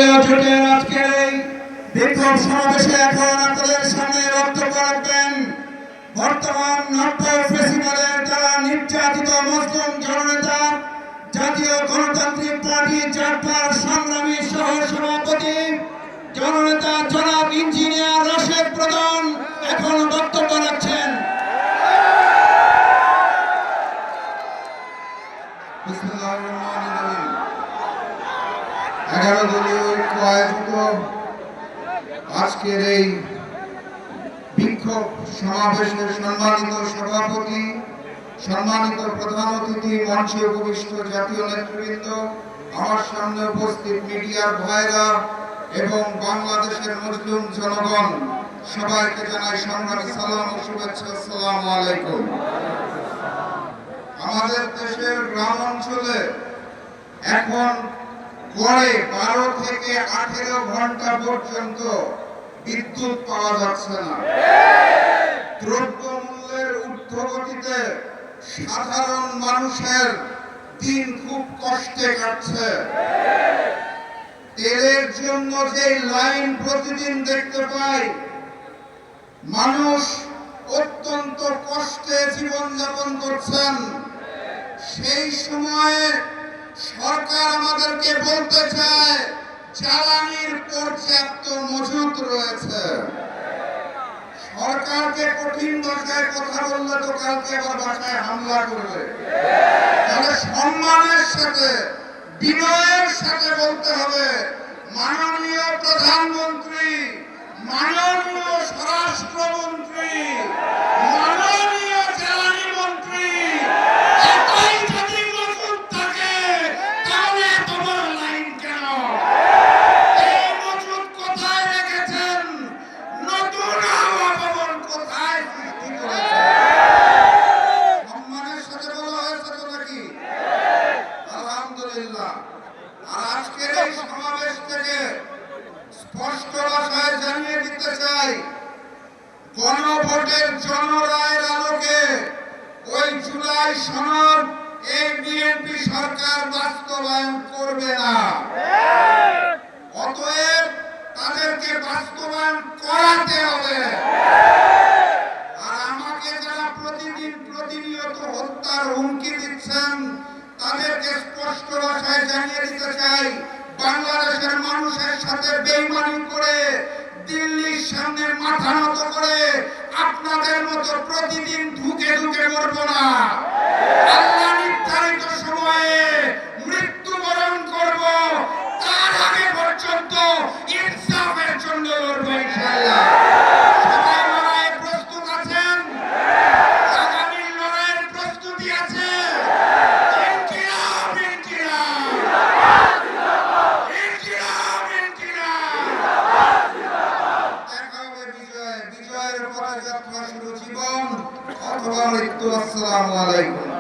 দলীয় জোটের আজকের এই বিক্ষোভ সমাবেশে এখন আপনাদের সামনে বক্তব্য রাখবেন বর্তমান নব্য ফেসিবাদের দ্বারা নির্যাতিত মুসলিম জননেতা জাতীয় গণতান্ত্রিক পার্টি জাপার সংগ্রামী সহ সভাপতি জননেতা জনাব ইঞ্জিনিয়ার রাশেদ প্রধান এখন বক্তব্য রাখছেন। 11 দলীয় ঐক্য আয়োজিত আজকের এই বিক্ষোভ সমাবেশের সম্মানিত সভাপতি, সম্মানিত প্রধান অতিথি, মঞ্চে উপবিষ্ট জাতীয় নেতৃবৃন্দ, আমার সামনে উপস্থিত মিডিয়ার ভাইরা এবং বাংলাদেশের মুসলিম জনগণ, সবাইকে জানাই সংগ্রামী সালাম ও শুভেচ্ছা। আসসালামু আলাইকুম। আমাদের দেশের গ্রাম অঞ্চলে এখন গড়ে 12 থেকে 18 ঘন্টা পর্যন্ত বিদ্যুৎ পাওয়া যাচ্ছে না। দ্রব্যমূল্যের ঊর্ধ্বগতিতে সাধারণ মানুষের দিন খুব কষ্টে কাটছে। তেলের জন্য যে লাইন প্রতিদিন দেখতে পাই, মানুষ অত্যন্ত কষ্টে জীবনযাপন করছেন। সেই সময়ে সরকার আমাদেরকে বলতে চায় জ্বালানির পর্যাপ্ত মজুত রয়েছে। সরকারকে কঠিন ভাষায় কথা বললে তো কালকে আবার বাসায় হামলা করবে। তাহলে সম্মানের সাথে, বিনয়ের সাথে বলতে হবে, মাননীয় প্রধানমন্ত্রী, মাননীয় স্বরাষ্ট্রমন্ত্রী, মাননীয় জ্বালানি মন্ত্রী, এতই যদি মজুত থাকে তাহলে এত বড় লাইন কেন? এই মজুত কোথায় রেখেছেন? নতুন হাওয়া ভবন কোথায় সৃষ্টি করেছেন? সম্মানের সাথে বলা হয়েছে তো নাকি? আলহামদুলিল্লাহ। আর আজকের এই সমাবেশ থেকে স্পষ্ট ভাষায় জানিয়ে দিতে চাই, গণভোটের জনরায়ের আলোকে ওই জুলাই সনদ এই বিএনপি সরকার বাস্তবায়ন করবে না। অতএব তাদেরকে বাস্তবায়ন করাতে হবে। আর আমাকে যারা প্রতিদিন প্রতিনিয়ত হত্যার হুমকি দিচ্ছেন, তাদেরকে স্পষ্ট ভাষায় জানিয়ে দিতে চাই, বাংলাদেশের মানুষের সাথে বেইমানি করে, দিল্লির সামনে মাথা নত করে আপনাদের মতো প্রতিদিন ধুকে ধুকে মরবো না। আল্লাহ নির্ধারিত সময়ে মৃত্যুবরণ করব, তার আগে পর্যন্ত ইনসাফের জন্য লড়বো ইনশাআল্লাহ। সবাই লড়াইয়ে প্রস্তুত আছেন? আগামী লড়াইয়ের প্রস্তুতি আছে? ইনকিলাব, ইনকিলাব, ইনকিলাব, ইনকিলাব। দেখা হবে বিজয়। বিজয়ের পথে যাত্রা শুরু জীবন অথবা মৃত্যু। আসসালামু আলাইকুম।